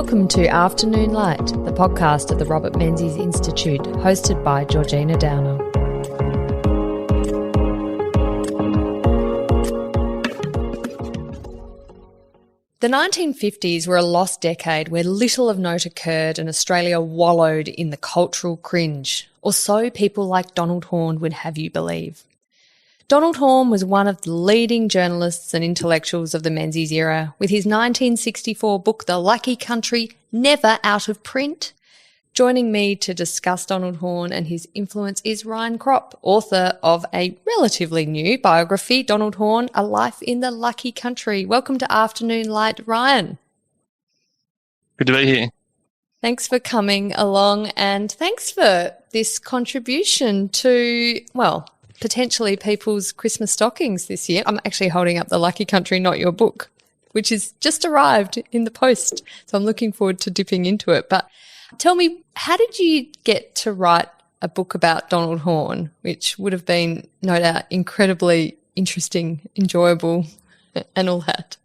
Welcome to Afternoon Light, the podcast of the Robert Menzies Institute, hosted by Georgina Downer. The 1950s were a lost decade where little of note occurred and Australia wallowed in the cultural cringe, or so people like Donald Horne would have you believe. Donald Horne was one of the leading journalists and intellectuals of the Menzies era, with his 1964 book The Lucky Country never out of print. Joining me to discuss Donald Horne and his influence is Ryan Cropp, author of a relatively new biography, Donald Horne, A Life in the Lucky Country. Welcome to Afternoon Light, Ryan. Good to be here. Thanks for coming along, and thanks for this contribution to, well, potentially people's Christmas stockings this year. I'm actually holding up The Lucky Country, not your book, which has just arrived in the post. So I'm looking forward to dipping into it. But tell me, how did you get to write a book about Donald Horne, which would have been, no doubt, incredibly interesting, enjoyable, and all that?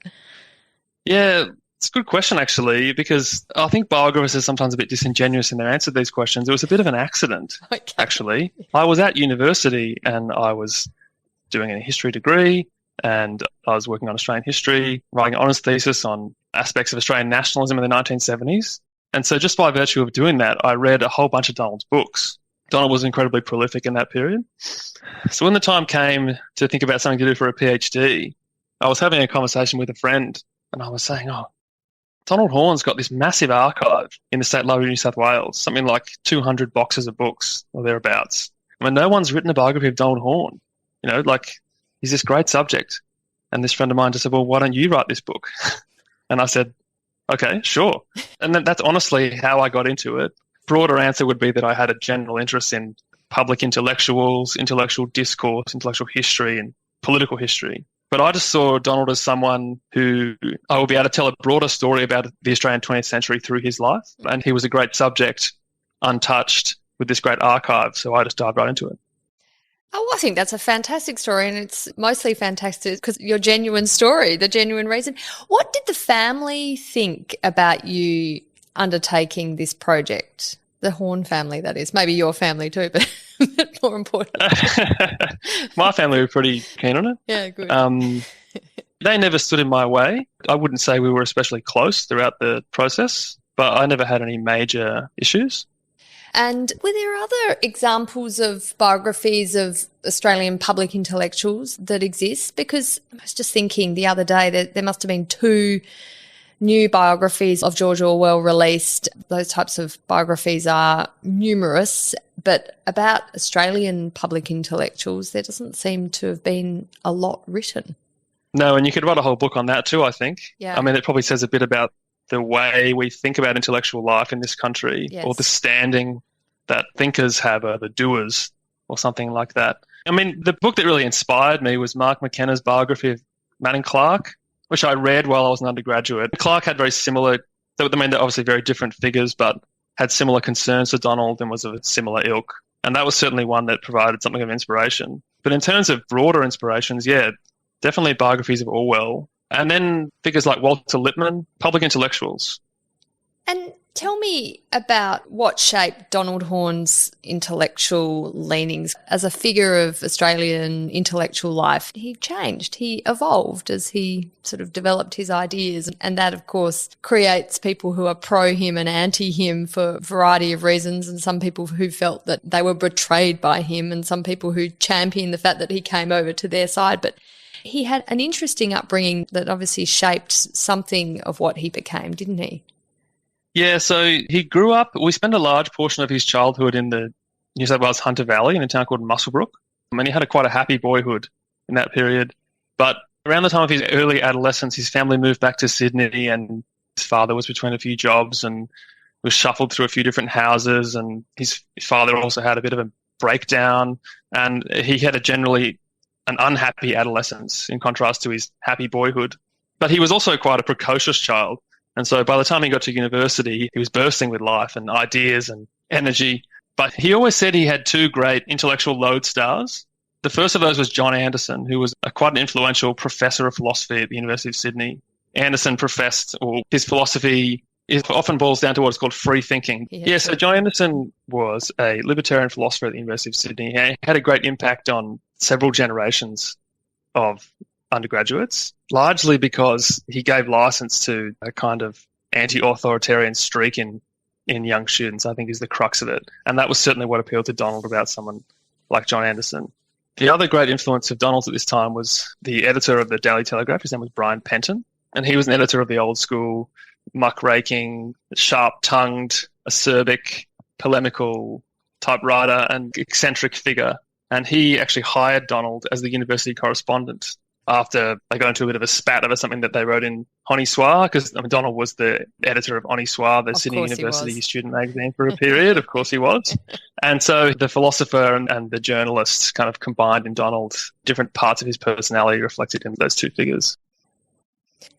Yeah, it's a good question, actually, because I think biographers are sometimes a bit disingenuous in their answer to these questions. It was a bit of an accident, actually. I was at university and I was doing a history degree and I was working on Australian history, writing an honours thesis on aspects of Australian nationalism in the 1970s. And so just by virtue of doing that, I read a whole bunch of Donald's books. Donald was incredibly prolific in that period. So when the time came to think about something to do for a PhD, I was having a conversation with a friend and I was saying, Donald Horne's got this massive archive in the State Library of New South Wales, something like 200 boxes of books or thereabouts. I mean, no one's written a biography of Donald Horne. You know, like, he's this great subject. And this friend of mine just said, well, why don't you write this book? And I said, okay, sure. And that's honestly how I got into it. Broader answer would be that I had a general interest in public intellectuals, intellectual discourse, intellectual history, and political history. But I just saw Donald as someone who I would be able to tell a broader story about the Australian 20th century through his life. And he was a great subject, untouched, with this great archive. So I just dived right into it. Oh, I think that's a fantastic story, and it's mostly fantastic because your genuine story, the genuine reason. What did the family think about you undertaking this project? The Horne family, that is. Maybe your family too, but more important. My family were pretty keen on it. Yeah, good. They never stood in my way. I wouldn't say we were especially close throughout the process, but I never had any major issues. And were there other examples of biographies of Australian public intellectuals that exist? Because I was just thinking the other day that there must have been 2 new biographies of George Orwell released. Those types of biographies are numerous, but about Australian public intellectuals, there doesn't seem to have been a lot written. No, and you could write a whole book on that too, I think. Yeah. I mean, it probably says a bit about the way we think about intellectual life in this country, yes, or the standing that thinkers have over doers or something like that. I mean, the book that really inspired me was Mark McKenna's biography of Manning Clark, which I read while I was an undergraduate. Clark had very similar, they're obviously very different figures, but had similar concerns to Donald and was of a similar ilk. And that was certainly one that provided something of inspiration. But in terms of broader inspirations, yeah, definitely biographies of Orwell. And then figures like Walter Lippmann, public intellectuals. And tell me about what shaped Donald Horne's intellectual leanings as a figure of Australian intellectual life. He changed, he evolved as he sort of developed his ideas, and that, of course, creates people who are pro him and anti him for a variety of reasons, and some people who felt that they were betrayed by him, and some people who championed the fact that he came over to their side. But he had an interesting upbringing that obviously shaped something of what he became, didn't he? Yeah, so he grew up, we spent a large portion of his childhood in the New South Wales Hunter Valley in a town called Muswellbrook. And he had quite a happy boyhood in that period. But around the time of his early adolescence, his family moved back to Sydney and his father was between a few jobs and was shuffled through a few different houses. And his father also had a bit of a breakdown, and he had a generally an unhappy adolescence in contrast to his happy boyhood. But he was also quite a precocious child. And so by the time he got to university, he was bursting with life and ideas and energy. But he always said he had 2 great intellectual lodestars. The first of those was John Anderson, who was quite an influential professor of philosophy at the University of Sydney. Anderson professed, or his philosophy It often boils down to what is called free thinking. Yeah, so John Anderson was a libertarian philosopher at the University of Sydney. He had a great impact on several generations of undergraduates, largely because he gave license to a kind of anti-authoritarian streak in young students, I think is the crux of it. And that was certainly what appealed to Donald about someone like John Anderson. The other great influence of Donald at this time was the editor of the Daily Telegraph. His name was Brian Penton, and he was an editor of the old school, muckraking, sharp-tongued, acerbic, polemical type writer and eccentric figure. And he actually hired Donald as the university correspondent after they got into a bit of a spat over something that they wrote in Horne Soir, because Donald was the editor of Horne Soir, the Sydney University student magazine, for a period. Of course he was. And so the philosopher and the journalist kind of combined in Donald. Different parts of his personality reflected in those two figures.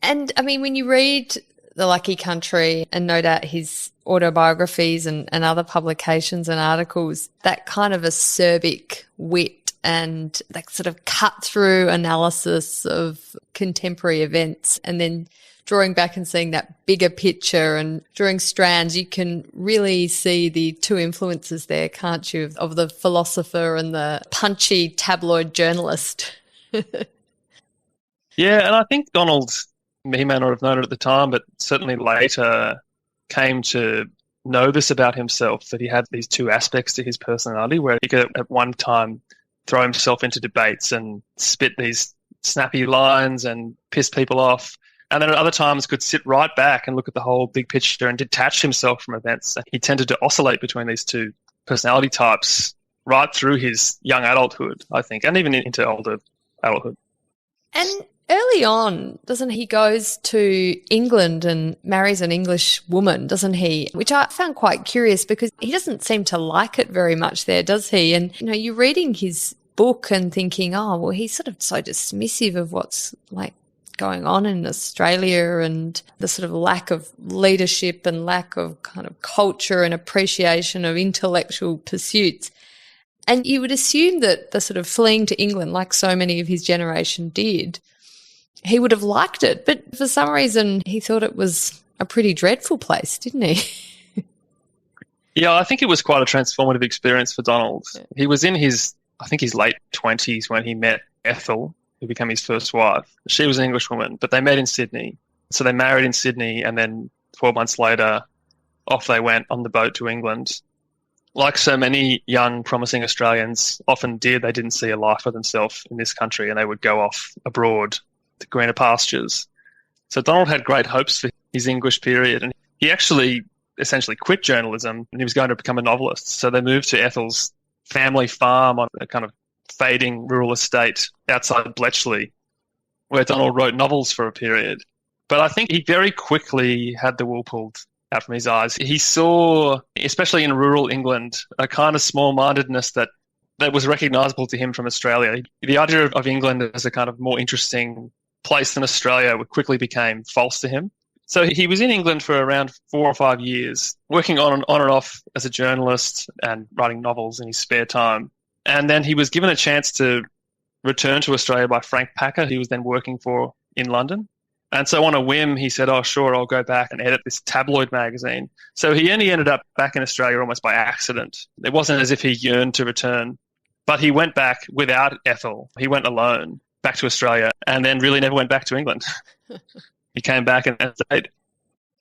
And, I mean, when you read The Lucky Country and no doubt his autobiographies and other publications and articles, that kind of acerbic wit and that sort of cut-through analysis of contemporary events, and then drawing back and seeing that bigger picture and drawing strands, you can really see the two influences there, can't you, of the philosopher and the punchy tabloid journalist. Yeah, and I think Donald, he may not have known it at the time, but certainly later came to know this about himself, that he had these two aspects to his personality, where he could at one time throw himself into debates and spit these snappy lines and piss people off. And then at other times could sit right back and look at the whole big picture and detach himself from events. He tended to oscillate between these two personality types right through his young adulthood, I think, and even into older adulthood. And early on, doesn't he goes to England and marries an English woman, doesn't he? Which I found quite curious because he doesn't seem to like it very much there, does he? And, you know, you're reading his book and thinking, oh, well, he's sort of so dismissive of what's like going on in Australia and the sort of lack of leadership and lack of kind of culture and appreciation of intellectual pursuits. And you would assume that the sort of fleeing to England, like so many of his generation did, he would have liked it. But for some reason, he thought it was a pretty dreadful place, didn't he? Yeah, I think it was quite a transformative experience for Donald. He was in his late 20s when he met Ethel, who became his first wife. She was an Englishwoman, but they met in Sydney. So they married in Sydney, and then 12 months later, off they went on the boat to England. Like so many young, promising Australians often did, they didn't see a life for themselves in this country, and they would go off abroad to greener pastures. So Donald had great hopes for his English period, and he actually essentially quit journalism, and he was going to become a novelist. So they moved to Ethel's family farm on a kind of fading rural estate outside Bletchley, where Donald wrote novels for a period. But I think he very quickly had the wool pulled out from his eyes. He saw, especially in rural England, a kind of small-mindedness that was recognisable to him from Australia. The idea of England as a kind of more interesting place than Australia quickly became false to him. So he was in England for around 4 or 5 years, working on and off as a journalist and writing novels in his spare time. And then he was given a chance to return to Australia by Frank Packer, he was then working for in London. And so on a whim, he said, oh, sure, I'll go back and edit this tabloid magazine. So he only ended up back in Australia almost by accident. It wasn't as if he yearned to return, but he went back without Ethel. He went alone back to Australia and then really never went back to England. He came back and stayed.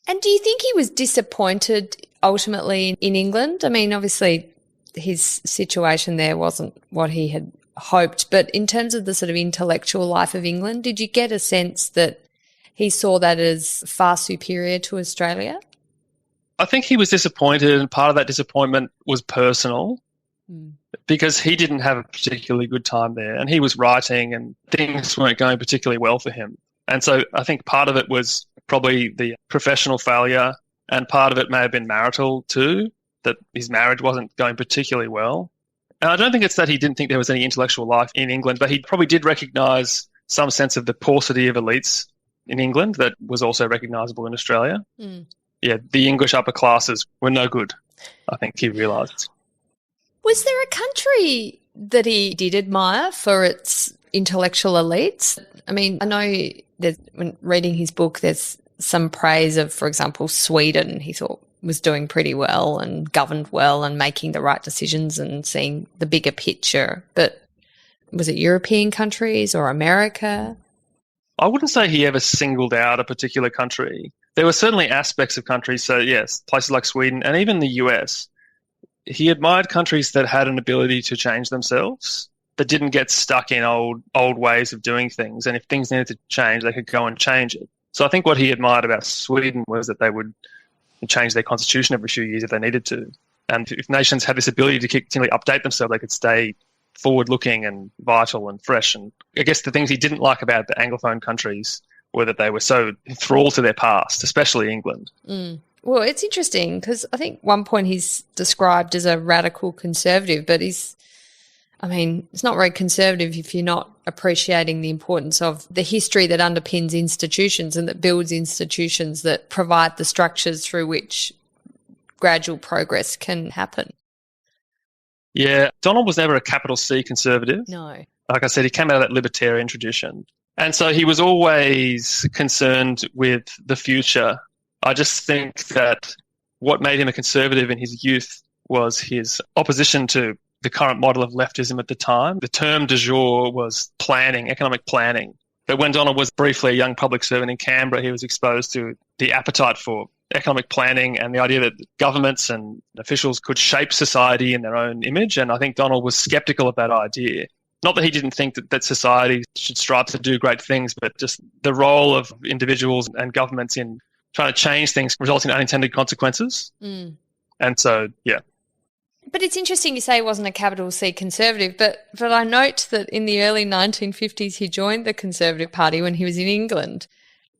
And do you think he was disappointed ultimately in England? I mean, obviously his situation there wasn't what he had hoped, but in terms of the sort of intellectual life of England, did you get a sense that he saw that as far superior to Australia? I think he was disappointed, and part of that disappointment was personal because he didn't have a particularly good time there, and he was writing and things weren't going particularly well for him. And so I think part of it was probably the professional failure, and part of it may have been marital too, that his marriage wasn't going particularly well. And I don't think it's that he didn't think there was any intellectual life in England, but he probably did recognise some sense of the paucity of elites in England that was also recognisable in Australia. Yeah, the English upper classes were no good, I think he realised. Was there a country that he did admire for its intellectual elites? I mean, I know that when reading his book, there's some praise of, for example, Sweden, he thought was doing pretty well and governed well and making the right decisions and seeing the bigger picture. But was it European countries or America? I wouldn't say he ever singled out a particular country. There were certainly aspects of countries, so yes, places like Sweden and even the US. He admired countries that had an ability to change themselves, that didn't get stuck in old ways of doing things. And if things needed to change, they could go and change it. So I think what he admired about Sweden was that they would change their constitution every few years if they needed to. And if nations had this ability to continually update themselves, they could stay forward-looking and vital and fresh. And I guess the things he didn't like about the Anglophone countries were that they were so enthralled to their past, especially England. Mm. Well, it's interesting because I think one point he's described as a radical conservative, but it's not very conservative if you're not appreciating the importance of the history that underpins institutions and that builds institutions that provide the structures through which gradual progress can happen. Yeah, Donald was never a capital C conservative. No. Like I said, he came out of that libertarian tradition. And so he was always concerned with the future. I just think that what made him a conservative in his youth was his opposition to the current model of leftism at the time. The term du jour was planning, economic planning. But when Donald was briefly a young public servant in Canberra, he was exposed to the appetite for economic planning and the idea that governments and officials could shape society in their own image. And I think Donald was skeptical of that idea. Not that he didn't think that society should strive to do great things, but just the role of individuals and governments in trying to change things results in unintended consequences. Mm. And so, yeah. But it's interesting you say he wasn't a capital C conservative, but I note that in the early 1950s he joined the Conservative Party when he was in England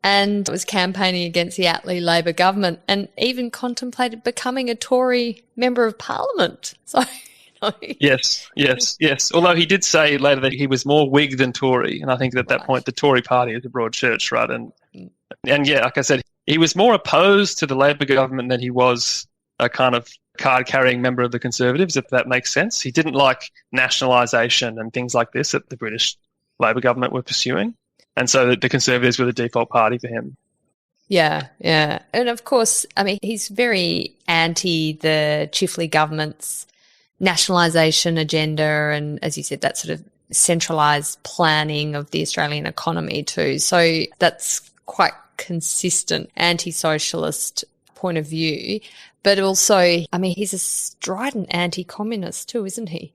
and was campaigning against the Attlee Labor government and even contemplated becoming a Tory member of Parliament. So, Yes. Although he did say later that he was more Whig than Tory, and I think at that point the Tory party is a broad church, right? And yeah, like I said, he was more opposed to the Labor government than he was a kind of card-carrying member of the Conservatives, if that makes sense. He didn't like nationalisation and things like this that the British Labor government were pursuing. And so the Conservatives were the default party for him. Yeah. And of course, he's very anti the Chifley government's nationalisation agenda and, as you said, that sort of centralised planning of the Australian economy too. So that's quite consistent anti-socialist point of view. But also, he's a strident anti-communist too, isn't he?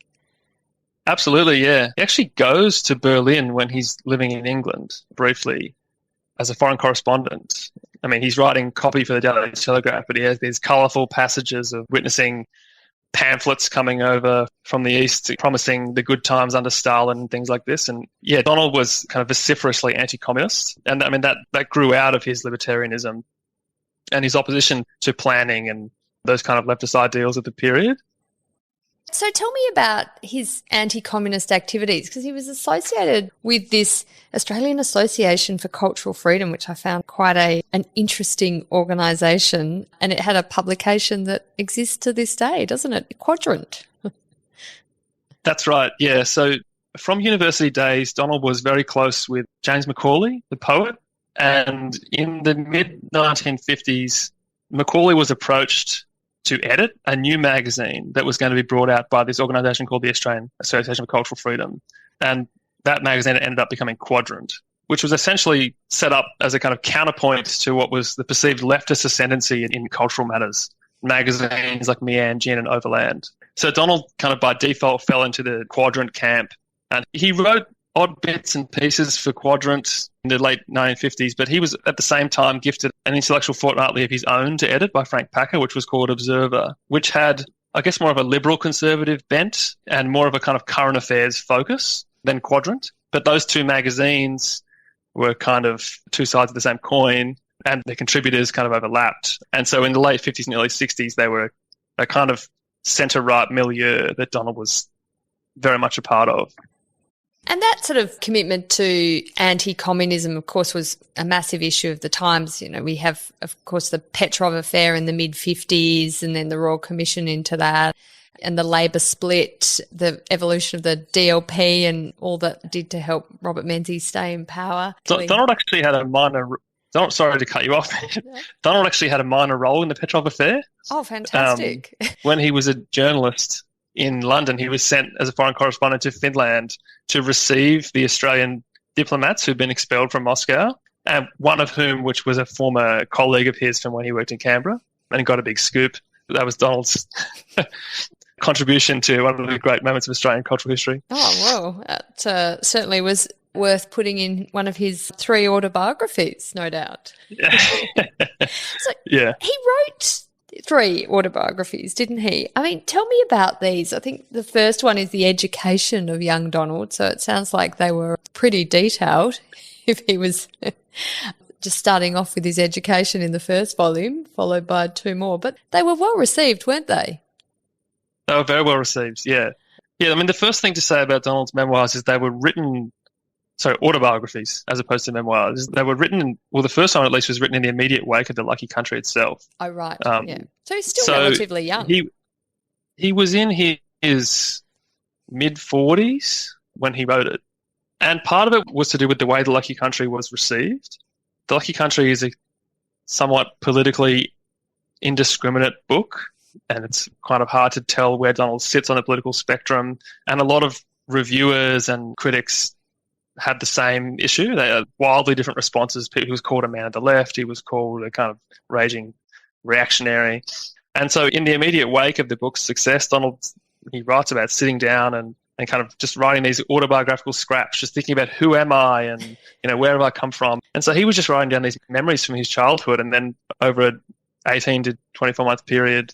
Absolutely, yeah. He actually goes to Berlin when he's living in England briefly as a foreign correspondent. He's writing copy for the Daily Telegraph, but he has these colourful passages of witnessing pamphlets coming over from the East promising the good times under Stalin and things like this. And yeah, Donald was kind of vociferously anti-communist. And that grew out of his libertarianism and his opposition to planning and those kind of leftist ideals of the period. So tell me about his anti-communist activities, because he was associated with this Australian Association for Cultural Freedom, which I found quite an interesting organisation, and it had a publication that exists to this day, doesn't it? Quadrant. That's right, yeah. So from university days, Donald was very close with James Macaulay, the poet, and in the mid-1950s, Macaulay was approached to edit a new magazine that was going to be brought out by this organisation called the Australian Association for Cultural Freedom. And that magazine ended up becoming Quadrant, which was essentially set up as a kind of counterpoint to what was the perceived leftist ascendancy in cultural matters, magazines like Meanne, Gin and Overland. So Donald kind of by default fell into the Quadrant camp. And he wrote odd bits and pieces for Quadrant in the late 1950s, but he was at the same time gifted an intellectual fortnightly of his own to edit by Frank Packer, which was called Observer, which had, I guess, more of a liberal conservative bent and more of a kind of current affairs focus than Quadrant. But those two magazines were kind of two sides of the same coin, and the contributors kind of overlapped. And so in the late 50s and early 60s, they were a kind of centre-right milieu that Donald was very much a part of. And that sort of commitment to anti-communism, of course, was a massive issue of the times. You know, we have, of course, the Petrov affair in the mid-50s and then the Royal Commission into that and the Labor split, the evolution of the DLP and all that did to help Robert Menzies stay in power. So Donald actually had a minor Donald, sorry to cut you off. Donald actually had a minor role in the Petrov affair. Oh, fantastic. When he was a journalist in London, he was sent as a foreign correspondent to Finland to receive the Australian diplomats who'd been expelled from Moscow, and one of whom, which was a former colleague of his from when he worked in Canberra, and he got a big scoop. That was Donald's contribution to one of the great moments of Australian cultural history. Oh, well, that certainly was worth putting in one of his 3 autobiographies, no doubt. So yeah. He wrote 3 autobiographies, didn't he? I mean, tell me about these. I think the first one is the education of young Donald, so it sounds like they were pretty detailed if he was just starting off with his education in the first volume, followed by 2 more. But they were well received, weren't they? They were very well received, yeah. Yeah, I mean, the first thing to say about Donald's memoirs is they were written, autobiographies as opposed to memoirs. They were written, the first one at least was written in the immediate wake of The Lucky Country itself. Oh, right, yeah. So he's still relatively young. He was in his mid-40s when he wrote it. And part of it was to do with the way The Lucky Country was received. The Lucky Country is a somewhat politically indiscriminate book, and it's kind of hard to tell where Donald sits on the political spectrum. And a lot of reviewers and critics had the same issue. They had wildly different responses. He was called a man of the left. He was called a kind of raging reactionary. And so in the immediate wake of the book's success, Donald, he writes about sitting down and kind of just writing these autobiographical scraps, just thinking about who am I and, where have I come from? And so he was just writing down these memories from his childhood, and then over an 18 to 24-month period,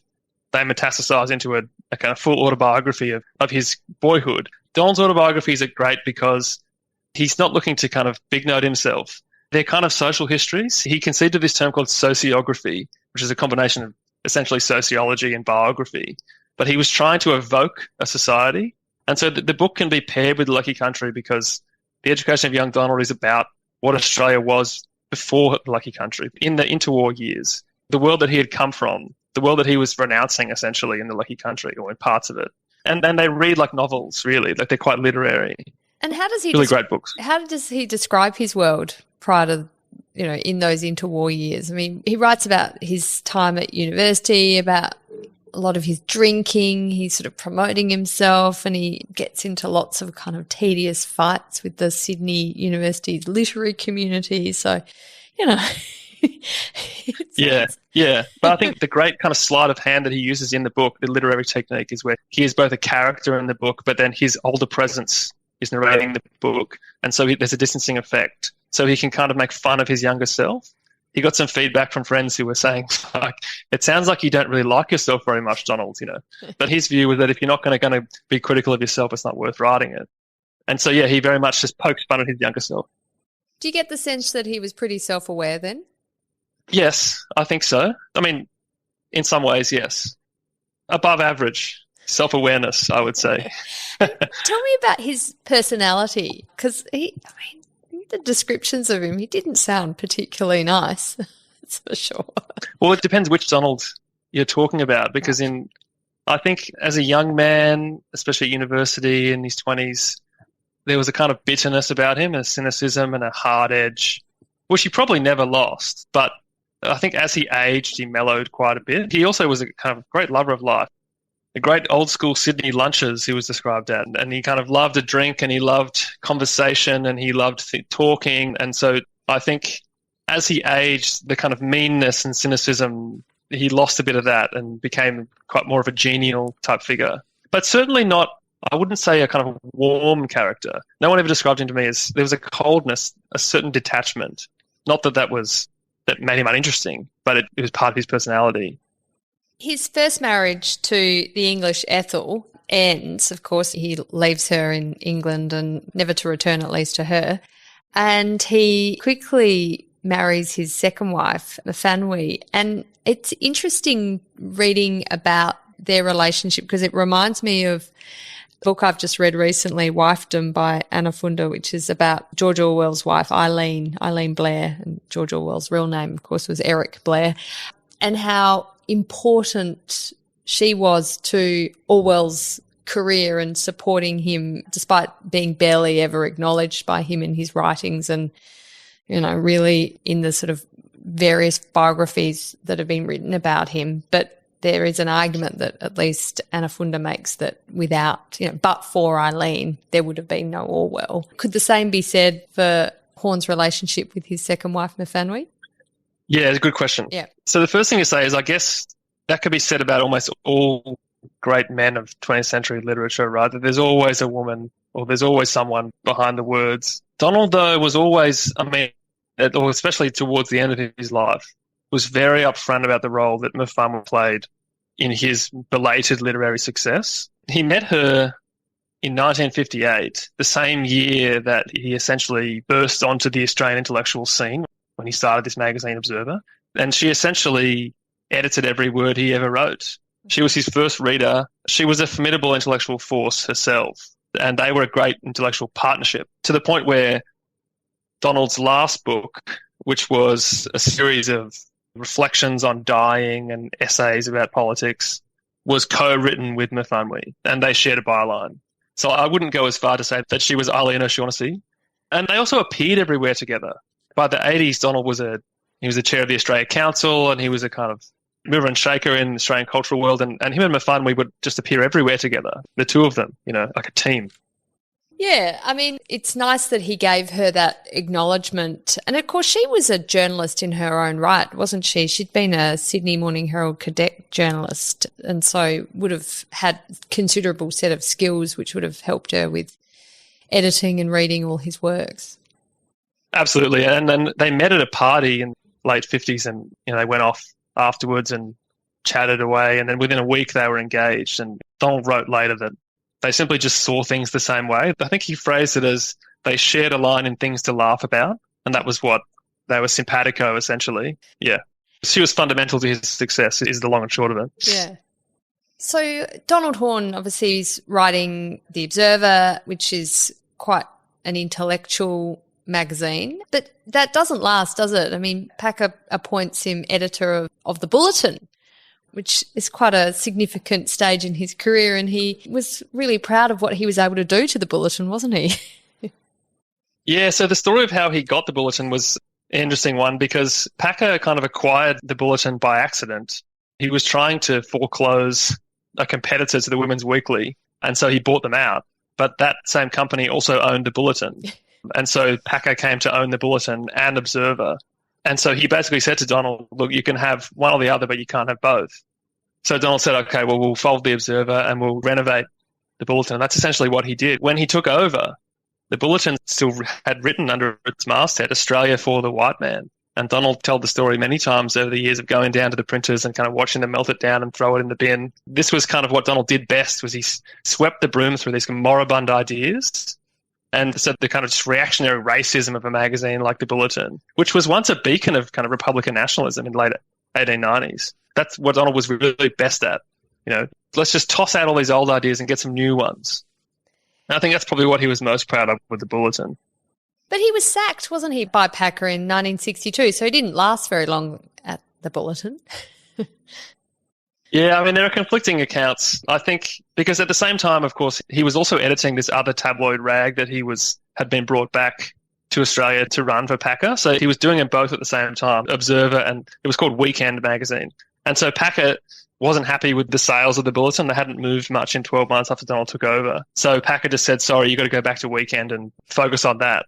they metastasize into a kind of full autobiography of his boyhood. Donald's autobiographies are great because he's not looking to kind of big note himself. They're kind of social histories. He conceived of this term called sociography, which is a combination of essentially sociology and biography. But he was trying to evoke a society. And so the book can be paired with The Lucky Country because The Education of Young Donald is about what Australia was before The Lucky Country, in the interwar years, the world that he had come from, the world that he was renouncing essentially in The Lucky Country, or in parts of it. And then they read like novels, really, like they're quite literary. And how does he really great books? How does he describe his world prior to, in those interwar years? I mean, he writes about his time at university, about a lot of his drinking. He's sort of promoting himself, and he gets into lots of kind of tedious fights with the Sydney University's literary community. So, Yeah. But I think the great kind of sleight of hand that he uses in the book, the literary technique, is where he is both a character in the book, but then his older presence is narrating the book. And so there's a distancing effect. So he can kind of make fun of his younger self. He got some feedback from friends who were saying, like, it sounds like you don't really like yourself very much, Donald, But his view was that if you're not going to be critical of yourself, it's not worth writing it. And so, yeah, he very much just pokes fun at his younger self. Do you get the sense that he was pretty self-aware then? Yes, I think so. I mean, in some ways, yes. Above average self-awareness, I would say. Tell me about his personality, because the descriptions of him, he didn't sound particularly nice, that's for sure. Well, it depends which Donald you're talking about, because I think as a young man, especially at university in his 20s, there was a kind of bitterness about him, a cynicism and a hard edge, which he probably never lost. But I think as he aged, he mellowed quite a bit. He also was a kind of great lover of life. The great old school Sydney lunches he was described at. And he kind of loved a drink, and he loved conversation, and he loved talking. And so I think as he aged, the kind of meanness and cynicism, he lost a bit of that and became quite more of a genial type figure. But certainly not, I wouldn't say a kind of warm character. No one ever described him to me as, there was a coldness, a certain detachment. Not that that made him uninteresting, but it was part of his personality. His first marriage to the English Ethel ends. Of course, he leaves her in England and never to return, at least to her. And he quickly marries his second wife, Fanwy. And it's interesting reading about their relationship because it reminds me of a book I've just read recently, Wifedom by Anna Funder, which is about George Orwell's wife, Eileen Blair. And George Orwell's real name, of course, was Eric Blair. And how important she was to Orwell's career and supporting him despite being barely ever acknowledged by him in his writings. And really in the sort of various biographies that have been written about him. But there is an argument that at least Anna Funder makes that without, but for Eileen, there would have been no Orwell. Could the same be said for Horne's relationship with his second wife, Myfanwy? Yeah, it's a good question. Yeah. So the first thing to say is I guess that could be said about almost all great men of 20th century literature, right? That there's always a woman or there's always someone behind the words. Donald, though, was always, or especially towards the end of his life, was very upfront about the role that Myfanwy played in his belated literary success. He met her in 1958, the same year that he essentially burst onto the Australian intellectual scene when he started this magazine, Observer. And she essentially edited every word he ever wrote. She was his first reader. She was a formidable intellectual force herself. And they were a great intellectual partnership to the point where Donald's last book, which was a series of reflections on dying and essays about politics, was co-written with Myfanwy, and they shared a byline. So I wouldn't go as far to say that she was Eileen O'Shaughnessy. And they also appeared everywhere together. By the 80s, Donald was the chair of the Australia Council, and he was a kind of mover and shaker in the Australian cultural world, and him and Myfanwy would just appear everywhere together, the two of them, like a team. Yeah, it's nice that he gave her that acknowledgement. And, of course, she was a journalist in her own right, wasn't she? She'd been a Sydney Morning Herald cadet journalist, and so would have had considerable set of skills which would have helped her with editing and reading all his works. Absolutely. And then they met at a party in the late 50s and, they went off afterwards and chatted away. And then within a week they were engaged. And Donald wrote later that they simply just saw things the same way. I think he phrased it as they shared a line in things to laugh about. And that was what they were simpatico, essentially. Yeah. She was fundamental to his success is the long and short of it. Yeah. So Donald Horne obviously is writing The Observer, which is quite an intellectual magazine, but that doesn't last, does it? Packer appoints him editor of The Bulletin, which is quite a significant stage in his career, and he was really proud of what he was able to do to The Bulletin, wasn't he? Yeah, so the story of how he got The Bulletin was an interesting one because Packer kind of acquired The Bulletin by accident. He was trying to foreclose a competitor to the Women's Weekly, and so he bought them out. But that same company also owned The Bulletin. And so Packer came to own The Bulletin and Observer. And so he basically said to Donald, look, you can have one or the other, but you can't have both. So Donald said, okay, well, we'll fold The Observer and we'll renovate The Bulletin. And that's essentially what he did. When he took over, The Bulletin still had written under its masthead, Australia for the White Man. And Donald told the story many times over the years of going down to the printers and kind of watching them melt it down and throw it in the bin. This was kind of what Donald did best, was he swept the broom through these moribund ideas. And so the kind of just reactionary racism of a magazine like The Bulletin, which was once a beacon of kind of Republican nationalism in the late 1890s. That's what Donald was really best at. Let's just toss out all these old ideas and get some new ones. And I think that's probably what he was most proud of with The Bulletin. But he was sacked, wasn't he, by Packer in 1962, so he didn't last very long at The Bulletin. Yeah, there are conflicting accounts, I think, because at the same time, of course, he was also editing this other tabloid rag that had been brought back to Australia to run for Packer. So he was doing them both at the same time, Observer, and it was called Weekend Magazine. And so Packer wasn't happy with the sales of The Bulletin. They hadn't moved much in 12 months after Donald took over. So Packer just said, sorry, you've got to go back to Weekend and focus on that.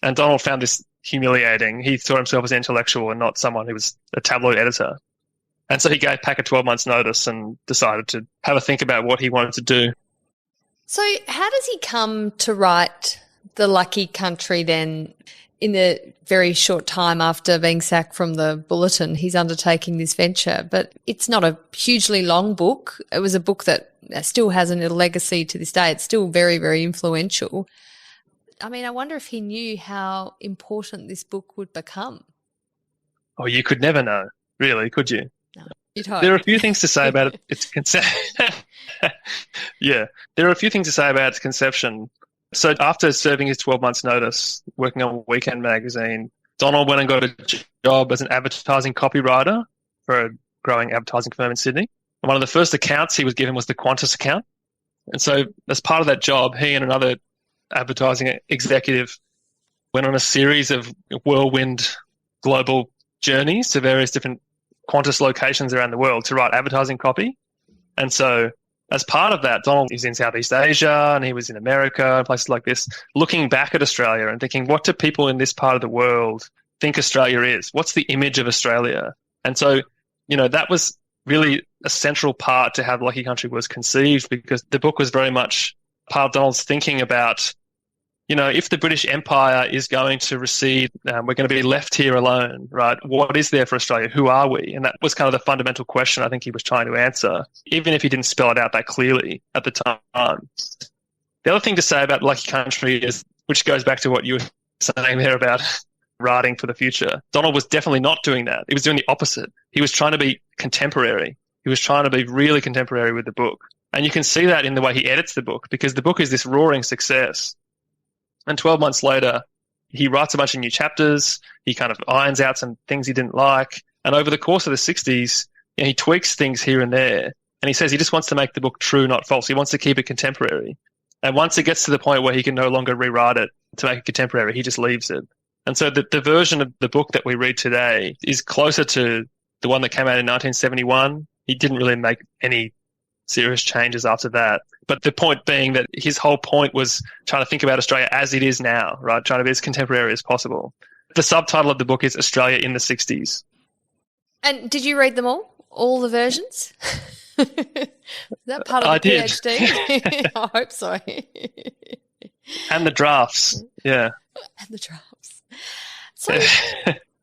And Donald found this humiliating. He saw himself as an intellectual and not someone who was a tabloid editor. And so he gave Packer 12 months' notice and decided to have a think about what he wanted to do. So how does he come to write The Lucky Country then? In the very short time after being sacked from The Bulletin, he's undertaking this venture. But it's not a hugely long book. It was a book that still has a legacy to this day. It's still very, very influential. I wonder if he knew how important this book would become. Oh, you could never know, really, could you? No, you'd hope. There are a few things to say about its Yeah, there are a few things to say about its conception. So after serving his 12 months' notice, working on Weekend Magazine, Donald went and got a job as an advertising copywriter for a growing advertising firm in Sydney. And one of the first accounts he was given was the Qantas account. And so as part of that job, he and another advertising executive went on a series of whirlwind global journeys to various different Qantas locations around the world to write advertising copy. And so as part of that, Donald is in Southeast Asia and he was in America and places like this, looking back at Australia and thinking, what do people in this part of the world think Australia is? What's the image of Australia? And so, that was really a central part to how The Lucky Country was conceived, because the book was very much part of Donald's thinking about, if the British Empire is going to recede, we're going to be left here alone, right? What is there for Australia? Who are we? And that was kind of the fundamental question I think he was trying to answer, even if he didn't spell it out that clearly at the time. The other thing to say about Lucky Country is, which goes back to what you were saying there about writing for the future, Donald was definitely not doing that. He was doing the opposite. He was trying to be contemporary. He was trying to be really contemporary with the book. And you can see that in the way he edits the book, because the book is this roaring success. And 12 months later, he writes a bunch of new chapters. He kind of irons out some things he didn't like. And over the course of the 60s, he tweaks things here and there. And he says he just wants to make the book true, not false. He wants to keep it contemporary. And once it gets to the point where he can no longer rewrite it to make it contemporary, he just leaves it. And so the version of the book that we read today is closer to the one that came out in 1971. He didn't really make any serious changes after that. But the point being that his whole point was trying to think about Australia as it is now, right? Trying to be as contemporary as possible. The subtitle of the book is Australia in the 60s. And did you read them all the versions? Is that part of the PhD? I hope so. And the drafts, yeah. And the drafts.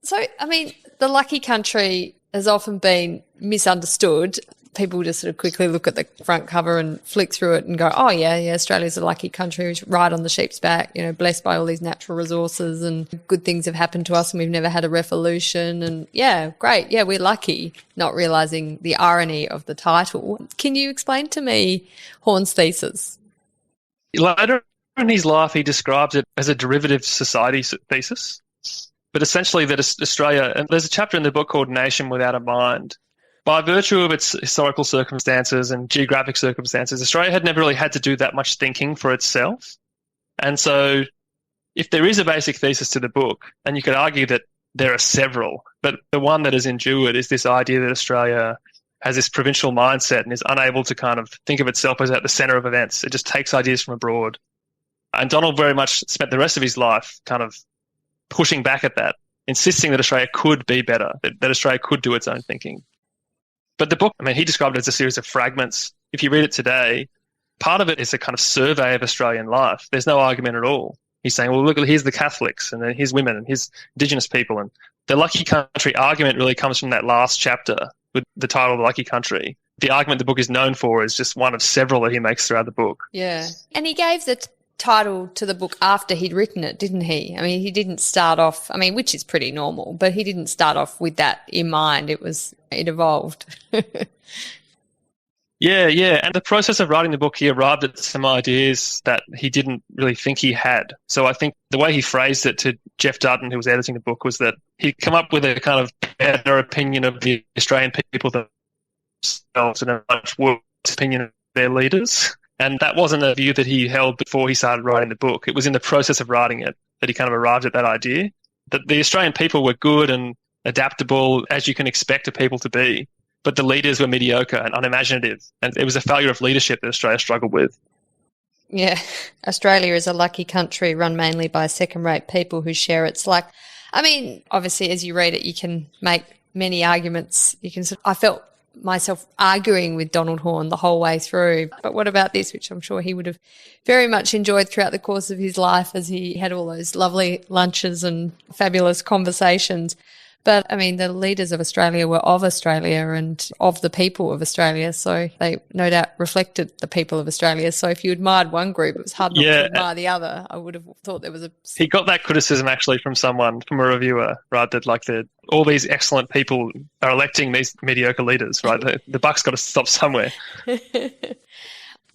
So, I mean, The Lucky Country has often been misunderstood. People just sort of quickly look at the front cover and flick through it and go, oh, yeah, Australia's a lucky country, which right on the sheep's back, blessed by all these natural resources and good things have happened to us and we've never had a revolution. And, yeah, great. Yeah, we're lucky, not realising the irony of the title. Can you explain to me Horne's thesis? Later in his life, he describes it as a derivative society thesis, but essentially that Australia, and there's a chapter in the book called Nation Without a Mind. By virtue of its historical circumstances and geographic circumstances, Australia had never really had to do that much thinking for itself. And so if there is a basic thesis to the book, and you could argue that there are several, but the one that has endured is this idea that Australia has this provincial mindset and is unable to kind of think of itself as at the centre of events. It just takes ideas from abroad. And Donald very much spent the rest of his life kind of pushing back at that, insisting that Australia could be better, that Australia could do its own thinking. But the book, he described it as a series of fragments. If you read it today, part of it is a kind of survey of Australian life. There's no argument at all. He's saying, well, look, here's the Catholics, and then here's women, and here's Indigenous people. And the Lucky Country argument really comes from that last chapter with the title of The Lucky Country. The argument the book is known for is just one of several that he makes throughout the book. Yeah. And he gave the title to the book after he'd written it, didn't he? He didn't start off, which is pretty normal, but he didn't start off with that in mind. It evolved. Yeah. And the process of writing the book, he arrived at some ideas that he didn't really think he had. So I think the way he phrased it to Jeff Dutton, who was editing the book, was that he'd come up with a kind of better opinion of the Australian people themselves and a much worse opinion of their leaders. And that wasn't a view that he held before he started writing the book. It was in the process of writing it that he kind of arrived at that idea, that the Australian people were good and adaptable, as you can expect a people to be, but the leaders were mediocre and unimaginative. And it was a failure of leadership that Australia struggled with. Yeah, Australia is a lucky country run mainly by second-rate people who share its luck. Obviously, as you read it, you can make many arguments. I felt myself arguing with Donald Horne the whole way through. But what about this, which I'm sure he would have very much enjoyed throughout the course of his life as he had all those lovely lunches and fabulous conversations. But, the leaders of Australia were of Australia and of the people of Australia, so they no doubt reflected the people of Australia. So if you admired one group, it was hard not to admire the other. I would have thought there was a... He got that criticism actually from a reviewer, right, that all these excellent people are electing these mediocre leaders, right? The buck's got to stop somewhere.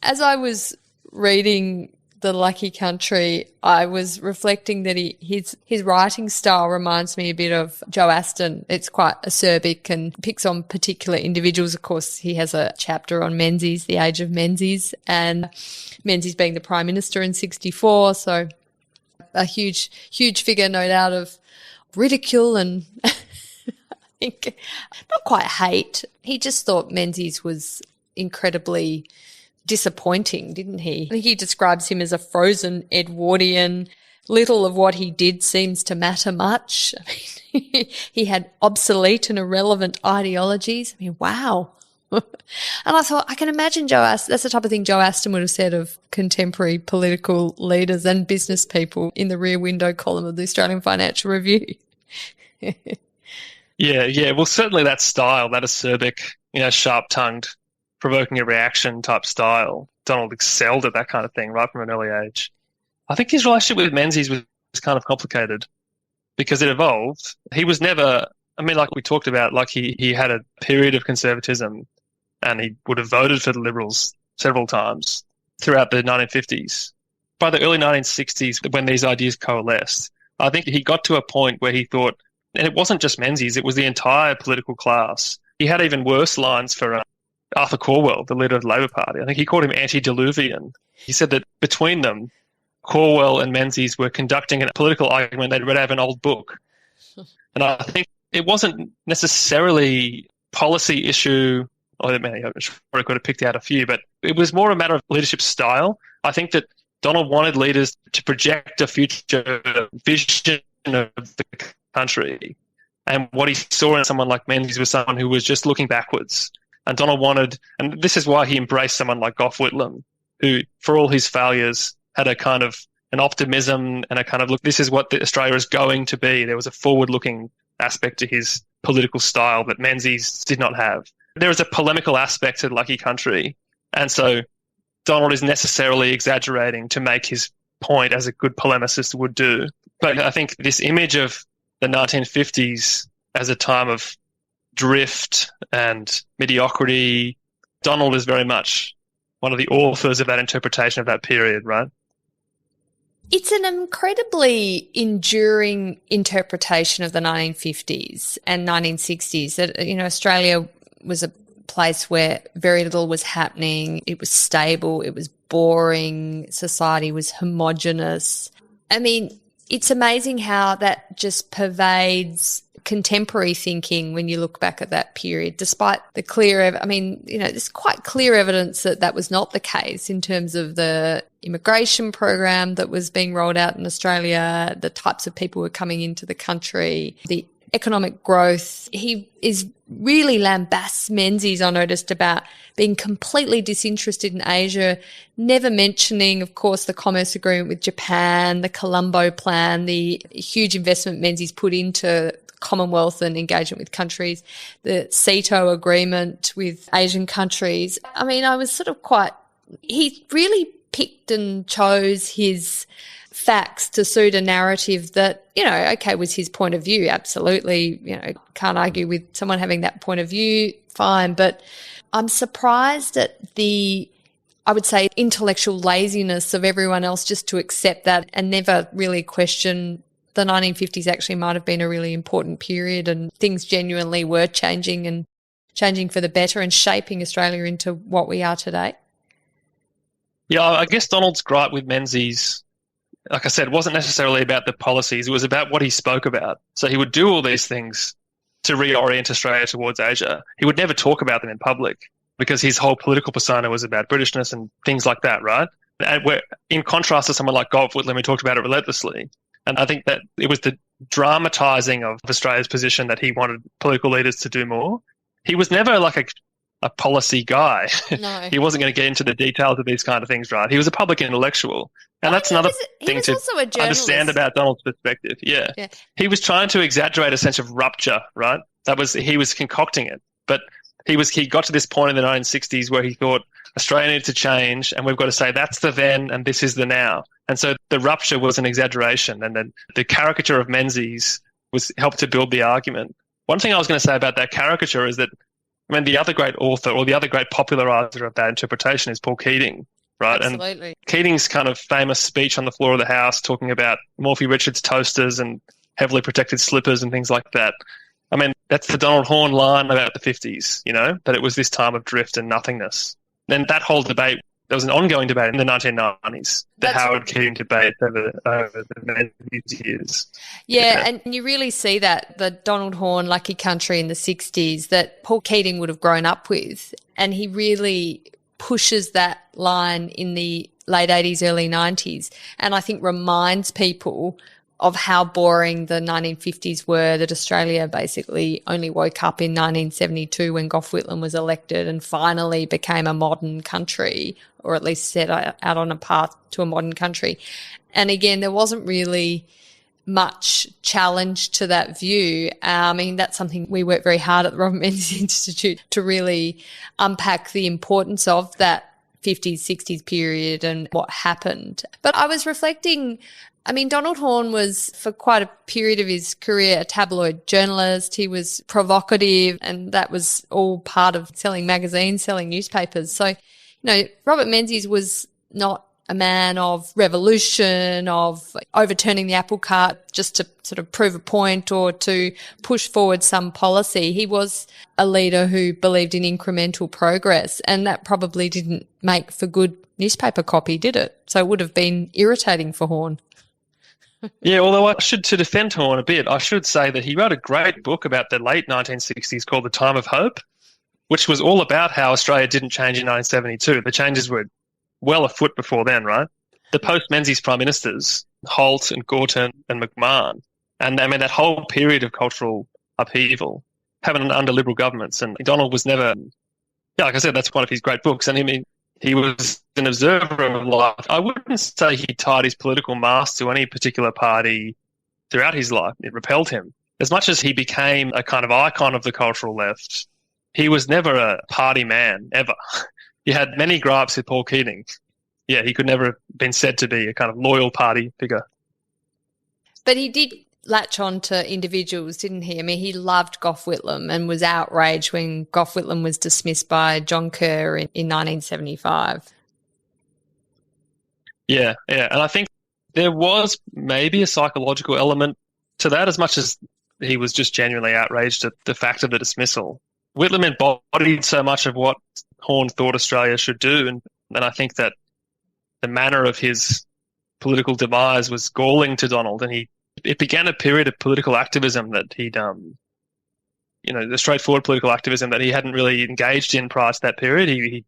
As I was reading The Lucky Country, I was reflecting that his writing style reminds me a bit of Joe Aston. It's quite acerbic and picks on particular individuals. Of course, he has a chapter on Menzies, the age of Menzies, and Menzies being the Prime Minister in 1964. So a huge figure, no doubt, of ridicule and I think not quite hate. He just thought Menzies was incredibly disappointing, didn't he? I think he describes him as a frozen Edwardian. Little of what he did seems to matter much. I mean, he had obsolete and irrelevant ideologies. I mean, wow. And I thought, I can imagine that's the type of thing Joe Aston would have said of contemporary political leaders and business people in the Rear Window column of the Australian Financial Review. Yeah. Well, certainly that style, that acerbic, sharp-tongued, provoking a reaction type style, Donald excelled at that kind of thing right from an early age. I think his relationship with Menzies was kind of complicated because it evolved. He was never, like we talked about, like he had a period of conservatism and he would have voted for the Liberals several times throughout the 1950s. By the early 1960s, when these ideas coalesced, I think he got to a point where he thought, and it wasn't just Menzies, it was the entire political class. He had even worse lines for Arthur Calwell, the leader of the Labor Party. I think he called him antediluvian. He said that between them, Calwell and Menzies were conducting a political argument they'd read out of an old book. And I think it wasn't necessarily policy issue, I probably could have picked out a few, but it was more a matter of leadership style. I think that Donald wanted leaders to project a future vision of the country. And what he saw in someone like Menzies was someone who was just looking backwards. And Donald wanted, and this is why he embraced someone like Gough Whitlam, who, for all his failures, had a kind of an optimism and a kind of, look, this is what Australia is going to be. There was a forward-looking aspect to his political style that Menzies did not have. There is a polemical aspect to Lucky Country, and so Donald is necessarily exaggerating to make his point, as a good polemicist would do. But I think this image of the 1950s as a time of drift and mediocrity, Donald is very much one of the authors of that interpretation of that period, right? It's an incredibly enduring interpretation of the 1950s and 1960s that, Australia was a place where very little was happening. It was stable. It was boring. Society was homogenous. I mean, it's amazing how that just pervades contemporary thinking when you look back at that period, despite the there's quite clear evidence that that was not the case in terms of the immigration program that was being rolled out in Australia, the types of people who were coming into the country, the economic growth. He is really lambasts Menzies, I noticed, about being completely disinterested in Asia, never mentioning, of course, the commerce agreement with Japan, the Colombo plan, the huge investment Menzies put into Commonwealth and engagement with countries, the CETO agreement with Asian countries. I mean, I was sort of he really picked and chose his facts to suit a narrative that, was his point of view. Absolutely, can't argue with someone having that point of view, fine. But I'm surprised at I would say, intellectual laziness of everyone else just to accept that and never really question the 1950s actually might have been a really important period and things genuinely were changing for the better and shaping Australia into what we are today. Yeah, I guess Donald's gripe with Menzies, like I said, wasn't necessarily about the policies. It was about what he spoke about. So he would do all these things to reorient Australia towards Asia. He would never talk about them in public because his whole political persona was about Britishness and things like that, right? And in contrast to someone like Gough Whitlam, who talked about it relentlessly. And I think that it was the dramatising of Australia's position that he wanted political leaders to do more. He was never like a policy guy. No. He wasn't going to get into the details of these kind of things, right? He was a public intellectual. And that's another thing to understand about Donald's perspective. Yeah. He was trying to exaggerate a sense of rupture, right? He was concocting it. But he got to this point in the 1960s where he thought Australia needed to change and we've got to say that's the then and this is the now. And so the rupture was an exaggeration, and then the caricature of Menzies helped to build the argument. One thing I was going to say about that caricature is that, the other great author or the other great popularizer of that interpretation is Paul Keating, right? Absolutely. And Keating's kind of famous speech on the floor of the House talking about Morphy Richards toasters and heavily protected slippers and things like that. That's the Donald Horne line about the 50s, that it was this time of drift and nothingness. Then that whole debate there was an ongoing debate in the 1990s, the Howard Keating debate over the years. Yeah, and you really see that, the Donald Horne Lucky Country in the 60s that Paul Keating would have grown up with, and he really pushes that line in the late 80s, early 90s, and I think reminds people of how boring the 1950s were, that Australia basically only woke up in 1972 when Gough Whitlam was elected and finally became a modern country, or at least set out on a path to a modern country. And again, there wasn't really much challenge to that view. I mean, that's something we work very hard at the Robert Menzies Institute to really unpack the importance of that 50s, 60s period and what happened. But I was reflecting, I mean, Donald Horne was, for quite a period of his career, a tabloid journalist. He was provocative, and that was all part of selling magazines, selling newspapers. So, Robert Menzies was not a man of revolution, of overturning the apple cart just to sort of prove a point or to push forward some policy. He was a leader who believed in incremental progress, and that probably didn't make for good newspaper copy, did it? So it would have been irritating for Horne. Yeah, although to defend Horne a bit, I should say that he wrote a great book about the late 1960s called The Time of Hope, which was all about how Australia didn't change in 1972. The changes were well afoot before then, right? The post-Menzies prime ministers, Holt and Gorton and McMahon, and I mean that whole period of cultural upheaval happened under Liberal governments, and Donald was never, like I said, that's one of his great books, and I mean, he was an observer of life. I wouldn't say he tied his political mast to any particular party throughout his life. It repelled him. As much as he became a kind of icon of the cultural left, he was never a party man, ever. He had many gripes with Paul Keating. Yeah, he could never have been said to be a kind of loyal party figure. But he did latch on to individuals, didn't he? I mean, he loved Gough Whitlam and was outraged when Gough Whitlam was dismissed by John Kerr in 1975. Yeah. And I think there was maybe a psychological element to that, as much as he was just genuinely outraged at the fact of the dismissal. Whitlam embodied so much of what Horne thought Australia should do, and I think that the manner of his political demise was galling to Donald, and it began a period of political activism that he'd, the straightforward political activism that he hadn't really engaged in prior to that period. He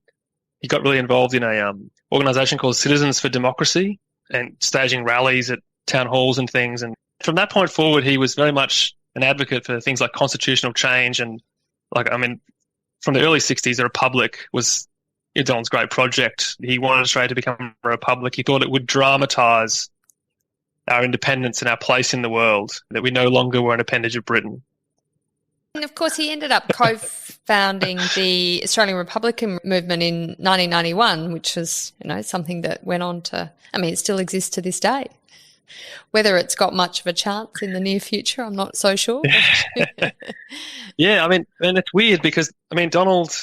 got really involved in a organisation called Citizens for Democracy and staging rallies at town halls and things. And from that point forward, he was very much an advocate for things like constitutional change. And from the early 60s, the Republic was Donald's great project. He wanted Australia to become a republic. He thought it would dramatise our independence and our place in the world, that we no longer were an appendage of Britain. And of course, he ended up co-founding the Australian Republican movement in 1991, which was, something that went on to, it still exists to this day. Whether it's got much of a chance in the near future, I'm not so sure. Yeah, and it's weird because, Donald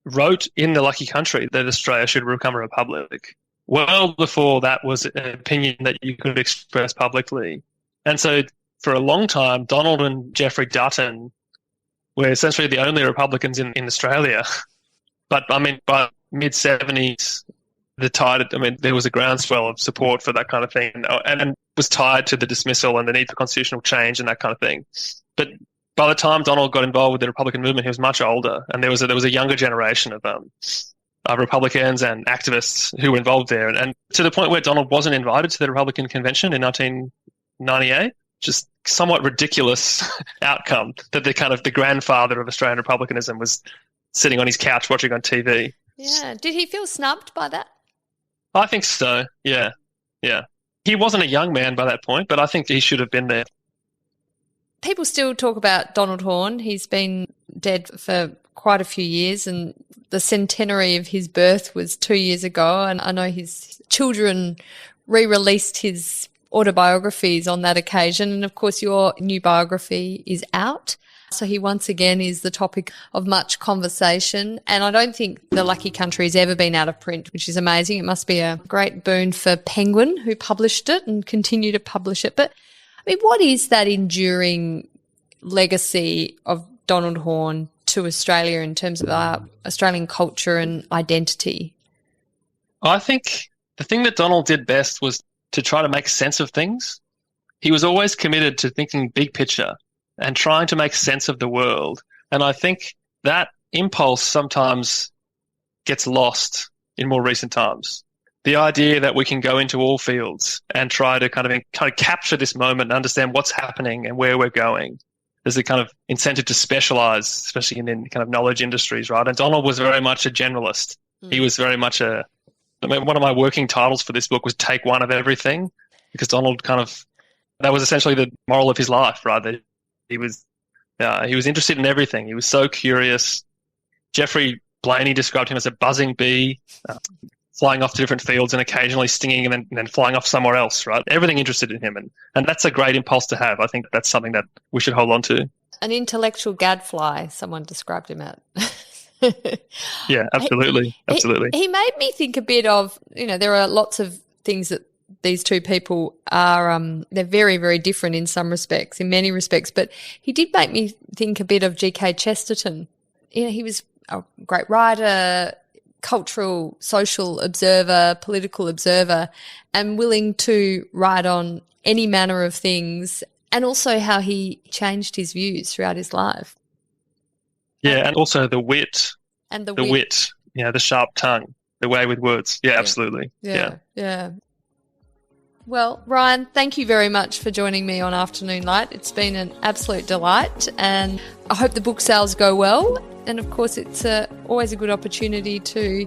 wrote in The Lucky Country that Australia should become a republic well before that was an opinion that you could express publicly. And so for a long time, Donald and Geoffrey Dutton were essentially the only Republicans in Australia. But, by mid-70s, there was a groundswell of support for that kind of thing, and was tied to the dismissal and the need for constitutional change and that kind of thing. But by the time Donald got involved with the Republican movement, he was much older, and there was a younger generation of Republicans and activists who were involved there, and to the point where Donald wasn't invited to the Republican convention in 1998. Just somewhat ridiculous outcome that the grandfather of Australian republicanism was sitting on his couch watching on TV. Yeah. Did he feel snubbed by that? I think so. Yeah. He wasn't a young man by that point, but I think he should have been there. People still talk about Donald Horne. He's been dead for quite a few years, and the centenary of his birth was 2 years ago, and I know his children re-released his autobiographies on that occasion, and of course your new biography is out. So he once again is the topic of much conversation, and I don't think The Lucky Country has ever been out of print, which is amazing. It must be a great boon for Penguin, who published it and continue to publish it. But what is that enduring legacy of Donald Horne to Australia in terms of our Australian culture and identity? I think the thing that Donald did best was to try to make sense of things. He was always committed to thinking big picture and trying to make sense of the world. And I think that impulse sometimes gets lost in more recent times. The idea that we can go into all fields and try to kind of capture this moment and understand what's happening and where we're going. There's a kind of incentive to specialize, especially in kind of knowledge industries, right? And Donald was very much a generalist. He was very much one of my working titles for this book was Take One of Everything, because Donald that was essentially the moral of his life, right? That he was interested in everything. He was so curious. Jeffrey Blaney described him as a buzzing bee, flying off to different fields and occasionally stinging and then flying off somewhere else, right? Everything interested in him. And that's a great impulse to have. I think that's something that we should hold on to. An intellectual gadfly, someone described him at. Yeah, absolutely. Absolutely. He made me think a bit of, there are lots of things that these two people are, they're very, very different in some respects, in many respects, but he did make me think a bit of G.K. Chesterton. He was a great writer, cultural, social observer, political observer, and willing to write on any manner of things, and also how he changed his views throughout his life. Yeah, and also the wit. And the wit. The sharp tongue, the way with words. Yeah, absolutely. Yeah. Well, Ryan, thank you very much for joining me on Afternoon Light. It's been an absolute delight, and I hope the book sales go well. And, of course, it's always a good opportunity to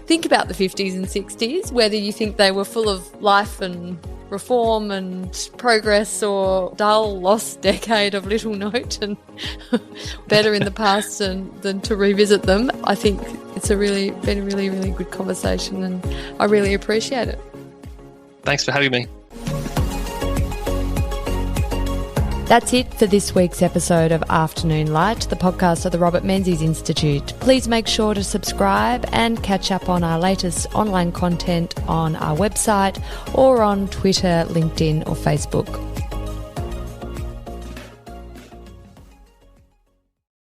think about the 50s and 60s, whether you think they were full of life and reform and progress or dull, lost decade of little note and better in the past than to revisit them. I think it's been a really, really good conversation, and I really appreciate it. Thanks for having me. That's it for this week's episode of Afternoon Light, the podcast of the Robert Menzies Institute. Please make sure to subscribe and catch up on our latest online content on our website or on Twitter, LinkedIn or Facebook.